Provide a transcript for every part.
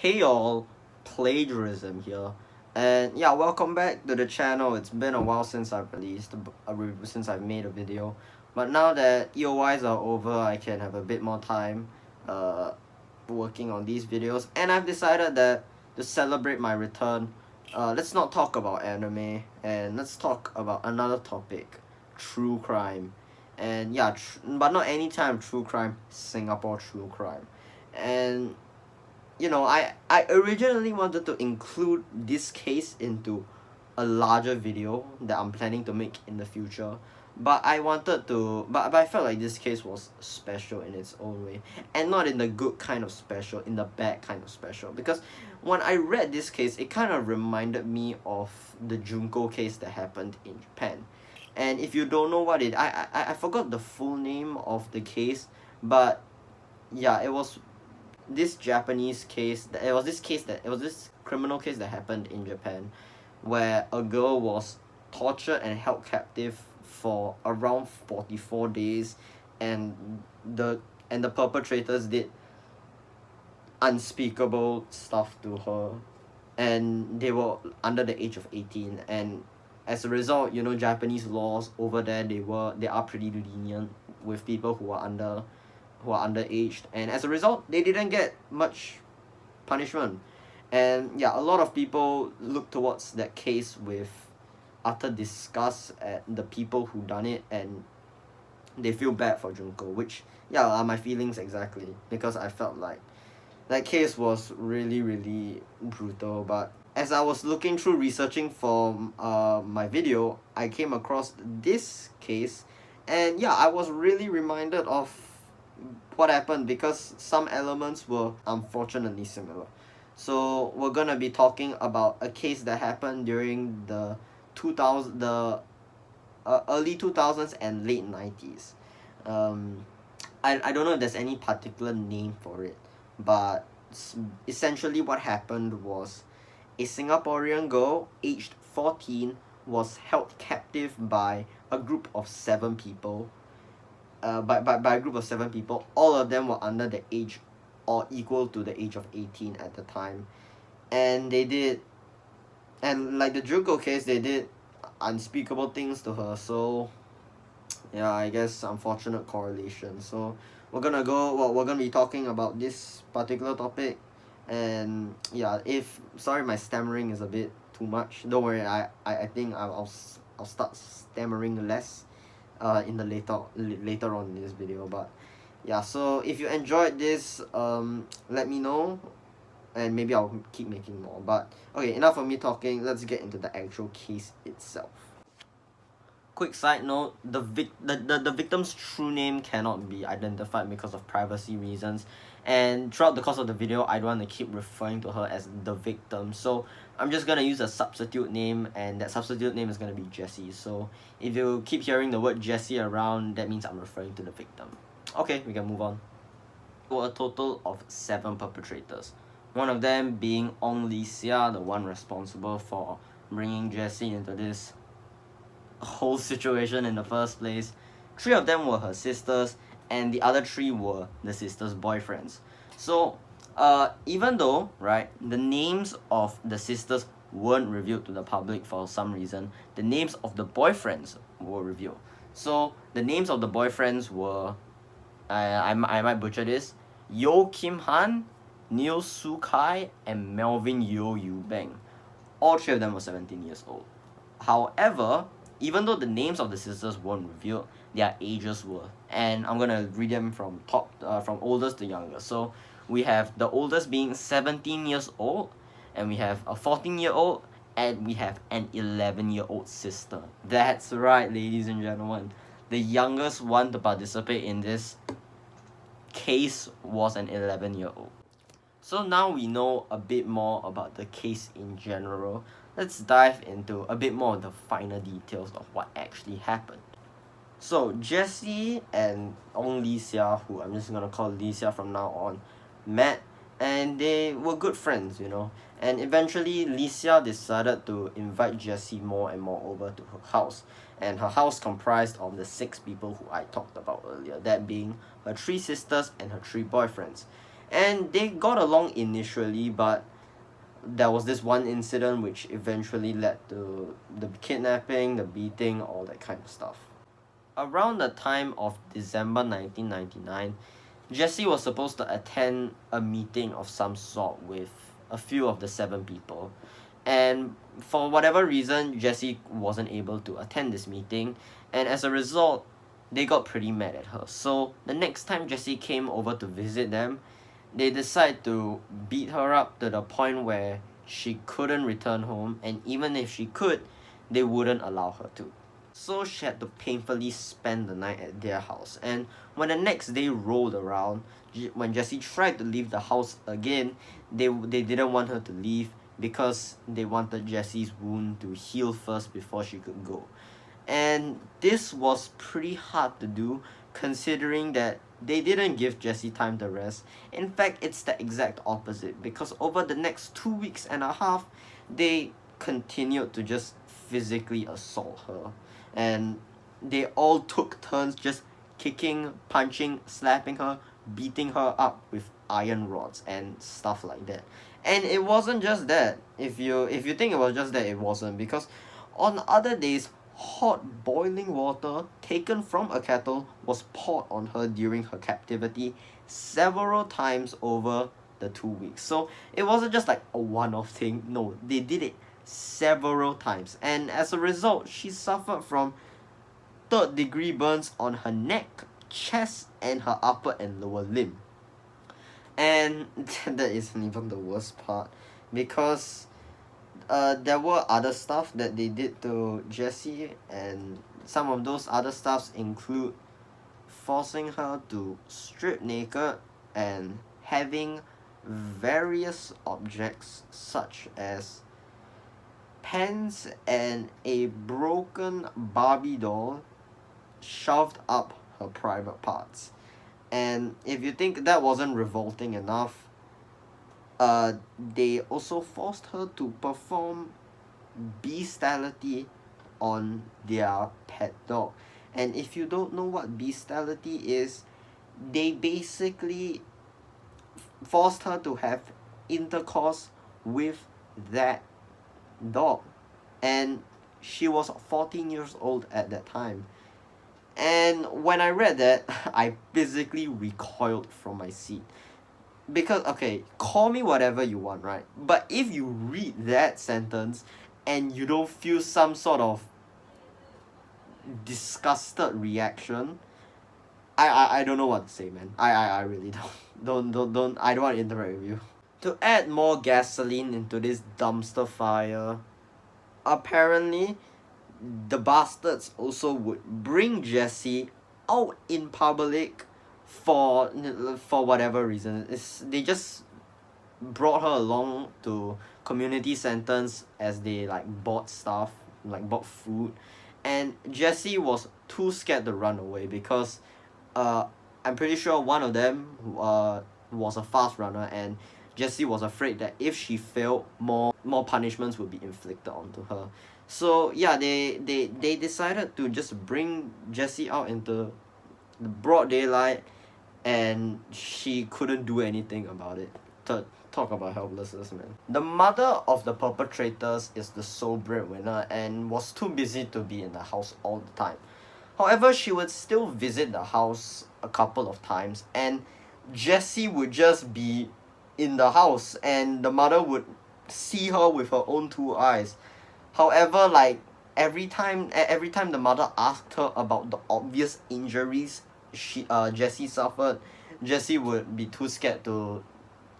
Hey all, plagiarism here, and yeah, welcome back to the channel. It's been a while since I've since I've made a video, but now that EOYs are over, I can have a bit more time, working on these videos, and I've decided that to celebrate my return, let's not talk about anime, and let's talk about another topic, true crime, and yeah, but not any time true crime, Singapore true crime, and I originally wanted to include this case into a larger video that I'm planning to make in the future. But I wanted to, but I felt like this case was special in its own way. And not in the good kind of special, in the bad kind of special. Because when I read this case, it kind of reminded me of the Junko case that happened in Japan. And if you don't know what I forgot the full name of the case, but yeah, it was this Japanese case that it was this criminal case that happened in Japan where a girl was tortured and held captive for around 44 days, and the perpetrators did unspeakable stuff to her, and they were under the age of 18, and as a result, Japanese laws over there, they are pretty lenient with people who are underaged, and as a result they didn't get much punishment. And yeah, a lot of people look towards that case with utter disgust at the people who done it, and they feel bad for Junko, which yeah are my feelings exactly, because I felt like that case was really really brutal. But as I was looking through researching for my video, I came across this case, and yeah, I was really reminded of what happened because some elements were unfortunately similar. So we're gonna be talking about a case that happened during the 2000 the early 2000s and late 90s. I don't know if there's any particular name for it, but essentially what happened was a Singaporean girl aged 14 was held captive by a group of 7 people, by a group of 7 people. All of them were under the age or equal to the age of 18 at the time. And like the Junko case, they did unspeakable things to her. So yeah, I guess unfortunate correlation. So we're gonna be talking about this particular topic. And yeah, if sorry my stammering is a bit too much, don't worry, I think I'll start stammering less in the later on in this video. But yeah, so if you enjoyed this, let me know, and maybe I'll keep making more. But okay, enough of me talking, let's get into the actual case itself. Quick side note, the victim's true name cannot be identified because of privacy reasons, and throughout the course of the video I don't want to keep referring to her as the victim, so I'm just gonna use a substitute name, and that substitute name is gonna be Jessie. So if you keep hearing the word Jessie around, that means I'm referring to the victim. Okay, we can move on. There were a total of 7 perpetrators, one of them being Ong Li-sia, the one responsible for bringing Jessie into this whole situation in the first place. 3 of them were her sisters, and the other 3 were the sisters' boyfriends. So even though, right, the names of the sisters weren't revealed to the public for some reason, the names of the boyfriends were revealed. So the names of the boyfriends were, I might butcher this, Yo Kim Han, Neil Su Kai, and Melvin Yo Yu Beng. All 3 of them were 17 years old. However, even though the names of the sisters weren't revealed, their ages were, and I'm gonna read them from oldest to youngest. So we have the oldest being 17 years old, and we have a 14-year-old, and we have an 11-year-old sister. That's right, ladies and gentlemen. The youngest one to participate in this case was an 11-year-old. So now we know a bit more about the case in general. Let's dive into a bit more of the finer details of what actually happened. So Jessie and Ong Li-sia, who I'm just gonna call Li-sia from now on, met, and they were good friends, and eventually Li-sia decided to invite Jessie more and more over to her house, and her house comprised of the 6 people who I talked about earlier, that being her 3 sisters and her 3 boyfriends. And they got along initially, but there was this one incident which eventually led to the kidnapping, the beating, all that kind of stuff. Around the time of December 1999, Jesse was supposed to attend a meeting of some sort with a few of the 7 people. And for whatever reason, Jesse wasn't able to attend this meeting. And as a result, they got pretty mad at her. So the next time Jesse came over to visit them, they decided to beat her up to the point where she couldn't return home. And even if she could, they wouldn't allow her to. So she had to painfully spend the night at their house. And when the next day rolled around, when Jessie tried to leave the house again, they didn't want her to leave because they wanted Jessie's wound to heal first before she could go. And this was pretty hard to do considering that they didn't give Jessie time to rest. In fact, it's the exact opposite, because over the next 2 weeks and a half, they continued to just physically assault her. And they all took turns just kicking, punching, slapping her, beating her up with iron rods and stuff like that. And it wasn't just that. If you think it was just that, it wasn't, because on other days, hot boiling water taken from a kettle was poured on her during her captivity several times over the 2 weeks. So it wasn't just like a one-off thing. No, they did it several times, and as a result, she suffered from third-degree burns on her neck, chest, and her upper and lower limb. And that isn't even the worst part, because there were other stuff that they did to Jessie, and some of those other stuffs include forcing her to strip naked and having various objects such as pens and a broken Barbie doll shoved up her private parts. And if you think that wasn't revolting enough, they also forced her to perform bestiality on their pet dog. And if you don't know what bestiality is, they basically forced her to have intercourse with that dog, and she was 14 years old at that time. And when I read that, I physically recoiled from my seat, because okay, call me whatever you want, right? But if you read that sentence and you don't feel some sort of disgusted reaction, I don't know what to say, man. I really don't I don't want to interact with you. To add more gasoline into this dumpster fire, apparently the bastards also would bring Jessie out in public for whatever reason. They just brought her along to community centers as they like bought stuff, like bought food, and Jessie was too scared to run away because I'm pretty sure one of them was a fast runner, and Jessie was afraid that if she failed, more punishments would be inflicted onto her. So yeah, they decided to just bring Jessie out into the broad daylight, and she couldn't do anything about it. Talk about helplessness, man. The mother of the perpetrators is the sole breadwinner and was too busy to be in the house all the time. However, she would still visit the house a couple of times, and Jessie would just be in the house, and the mother would see her with her own 2 eyes. However, like every time the mother asked her about the obvious injuries Jessie suffered, Jessie would be too scared to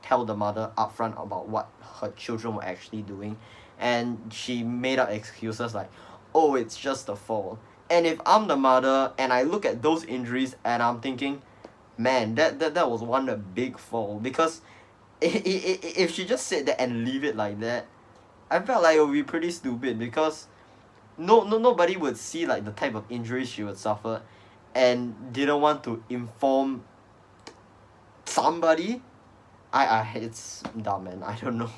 tell the mother upfront about what her children were actually doing, and she made up excuses like, oh, it's just a fall. And if I'm the mother and I look at those injuries and I'm thinking, man, that was one big fall, because if she just said that and leave it like that, I felt like it would be pretty stupid, because nobody would see like the type of injuries she would suffer and didn't want to inform somebody. It's dumb, man. I don't know.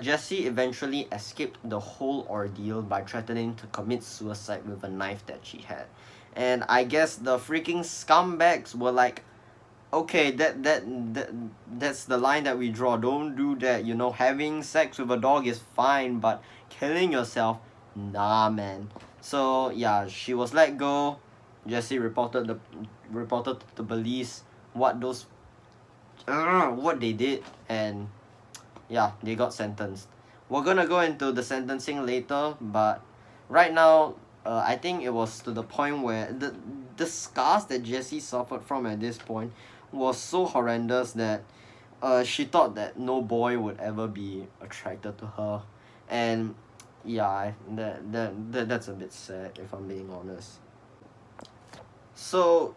Jessie eventually escaped the whole ordeal by threatening to commit suicide with a knife that she had. And I guess the freaking scumbags were like, okay, that's the line that we draw. Don't do that. You know, having sex with a dog is fine, but killing yourself, nah, man. So yeah, she was let go. Jesse reported to the police what those what they did, and yeah, they got sentenced. We're gonna go into the sentencing later, but right now, I think it was to the point where the scars that Jessie suffered from at this point was so horrendous that she thought that no boy would ever be attracted to her, and yeah, that's a bit sad if I'm being honest. So,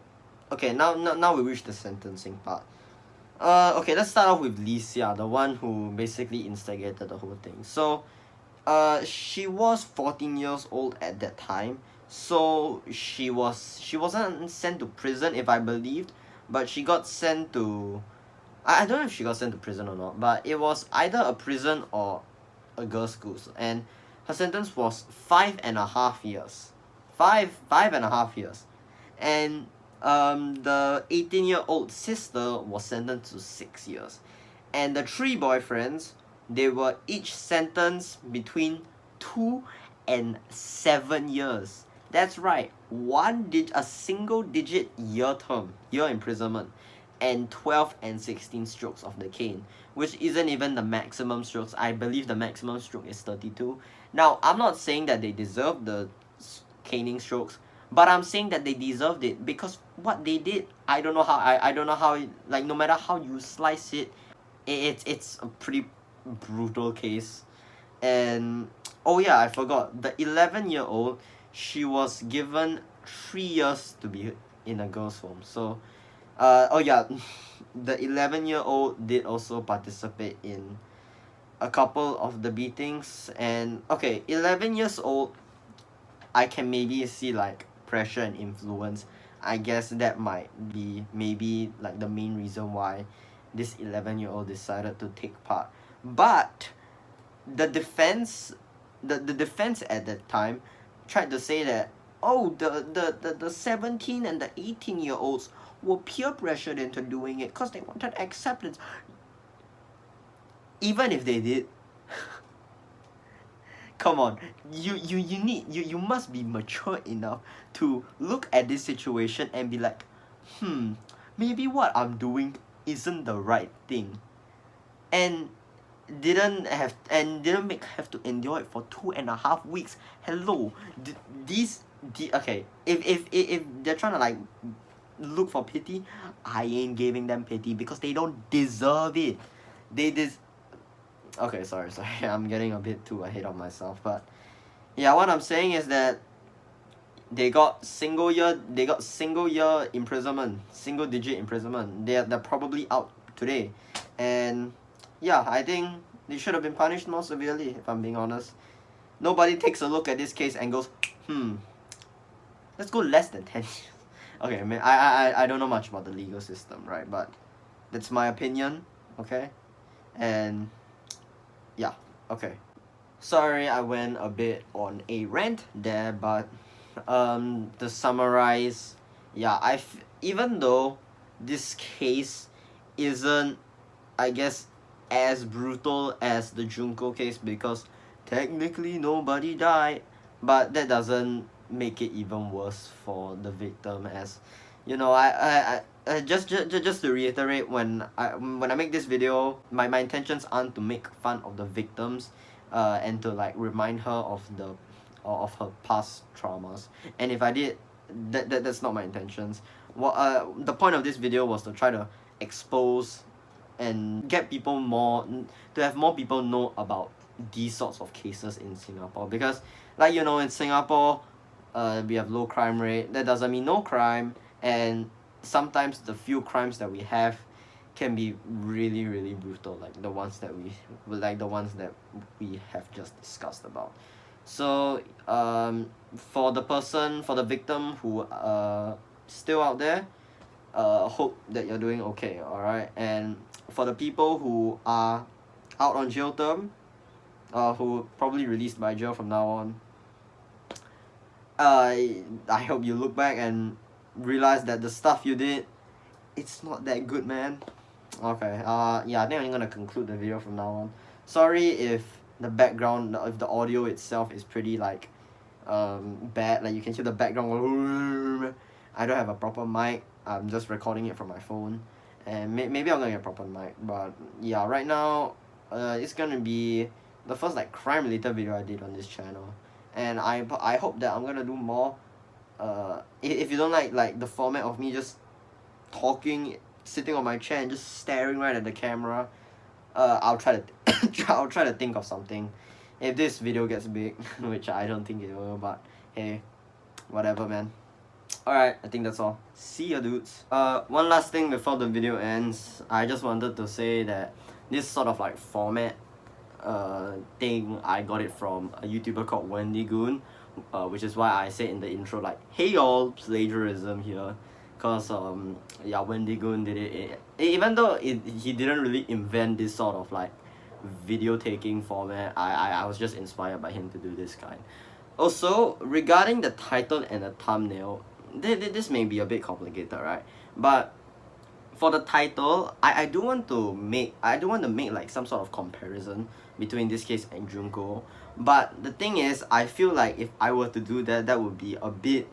okay, now we reach the sentencing part. Okay, let's start off with Lisa, the one who basically instigated the whole thing. So, she was 14 years old at that time, so she wasn't sent to prison if I believed, but she got sent to, I don't know if she got sent to prison or not, but it was either a prison or a girls' school, and her sentence was 5.5 years, five and a half years, and the 18-year-old sister was sentenced to 6 years, and the three boyfriends, they were each sentenced between 2 and 7 years. That's right, a single digit year imprisonment, and 12 and 16 strokes of the cane, which isn't even the maximum strokes. I believe the maximum stroke is 32. Now, I'm not saying that they deserve the caning strokes, but I'm saying that they deserved it because what they did, I don't know how, I don't know how, like, no matter how you slice it, it's a pretty brutal case. And oh yeah, I forgot, the 11-year-old, she was given 3 years to be in a girls' home. So oh yeah, the 11-year-old did also participate in a couple of the beatings. And okay, 11 years old, I can maybe see like pressure and influence. I guess that might be maybe like the main reason why this 11-year-old decided to take part. But the defense, the defense at that time tried to say that, oh, the 17 and the 18-year-olds were peer pressured into doing it because they wanted acceptance. Even if they did, come on, you must be mature enough to look at this situation and be like, maybe what I'm doing isn't the right thing, and didn't have to endure it for 2.5 weeks. Hello, okay, if they're trying to like look for pity, I ain't giving them pity because they don't deserve it. Okay, sorry, I'm getting a bit too ahead of myself, but yeah, what I'm saying is that they got single year imprisonment, single digit imprisonment. They're probably out today, and yeah, I think they should have been punished more severely, if I'm being honest. Nobody takes a look at this case and goes, let's go less than 10 years. Okay, I mean, I don't know much about the legal system, right? But that's my opinion, okay? And yeah, okay. Sorry, I went a bit on a rant there, but to summarize, yeah, even though this case isn't, I guess, as brutal as the Junko case, because technically nobody died, but that doesn't make it even worse for the victim. As you know, I just to reiterate, when I make this video, my intentions aren't to make fun of the victims, and to like remind her of her past traumas. And if I did, that's not my intentions. The point of this video was to try to expose and get people to have more people know about these sorts of cases in Singapore, because like, you know, in Singapore, we have low crime rate. That doesn't mean no crime, and sometimes the few crimes that we have can be really, really brutal, like the ones that we have just discussed about. So for the victim who still out there, hope that you're doing okay, alright? And for the people who are out on jail term, who probably released by jail from now on, I hope you look back and realize that the stuff you did it's not that good, man. Okay, yeah, I think I'm gonna conclude the video from now on. Sorry if the background, if the audio itself is pretty like bad, like you can hear the background. I don't have a proper mic. I'm just recording it from my phone, and maybe I'm gonna get a proper mic. But yeah, right now, it's gonna be the first like crime related video I did on this channel, and I hope that I'm gonna do more. If you don't like the format of me just talking, sitting on my chair and just staring right at the camera, I'll try to I'll try to think of something if this video gets big, which I don't think it will, but hey, whatever, man. Alright, I think that's all. See ya, dudes. One last thing before the video ends. I just wanted to say that this sort of like format thing, I got it from a YouTuber called Wendy Goon, which is why I said in the intro like, hey y'all, plagiarism here. Cause yeah, Wendy Goon did it. Even though he didn't really invent this sort of like video taking format, I was just inspired by him to do this kind. Also, regarding the title and the thumbnail, this may be a bit complicated, right? But for the title, I do want to make like some sort of comparison between this case and Junko. But the thing is, I feel like if I were to do that, that would be a bit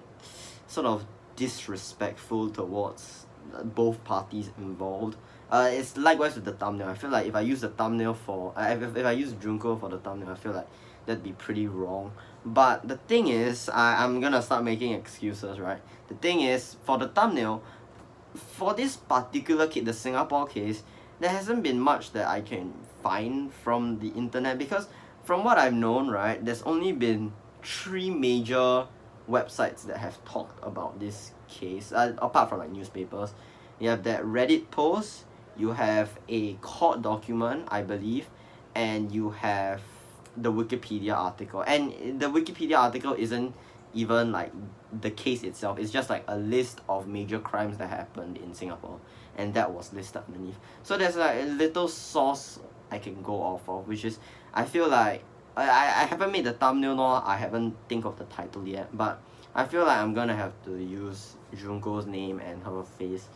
sort of disrespectful towards both parties involved. It's likewise with the thumbnail. I feel like if I use the thumbnail for if I use Junko for the thumbnail, I feel like that'd be pretty wrong. But the thing is, I'm gonna start making excuses, right? The thing is, for the thumbnail, for this particular case, the Singapore case, there hasn't been much that I can find from the internet, because from what I've known, right, there's only been 3 major websites that have talked about this case, apart from like newspapers. You have that Reddit post, you have a court document, I believe, and you have the Wikipedia article. And the Wikipedia article isn't even like the case itself, it's just like a list of major crimes that happened in Singapore, and that was listed underneath. So there's like a little source I can go off of, which is, I feel like I haven't made the thumbnail, nor I haven't think of the title yet, but I feel like I'm gonna have to use Junko's name and her face.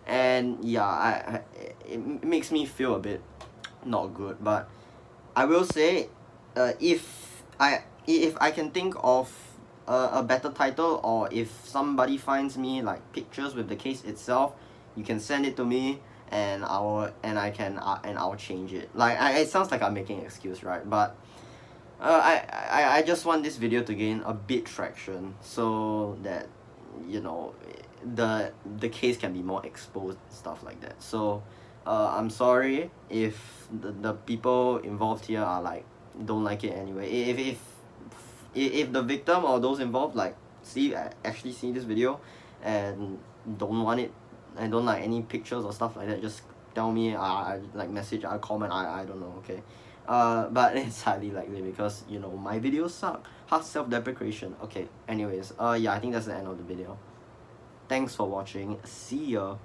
And yeah, it makes me feel a bit not good. But I will say, if I can think of a better title, or if somebody finds me like pictures with the case itself, you can send it to me, and I'll change it. Like, it sounds like I'm making an excuse, right? But I just want this video to gain a bit traction, so that, you know, the case can be more exposed and stuff like that. So I'm sorry if the people involved here are like, don't like it anyway. If the victim or those involved like actually see this video and don't want it, and don't like any pictures or stuff like that, just tell me. I like message, I'll comment, I don't know, okay. But it's highly likely, because, you know, my videos suck. Self-deprecation. Okay, anyways, yeah, I think that's the end of the video. Thanks for watching. See ya.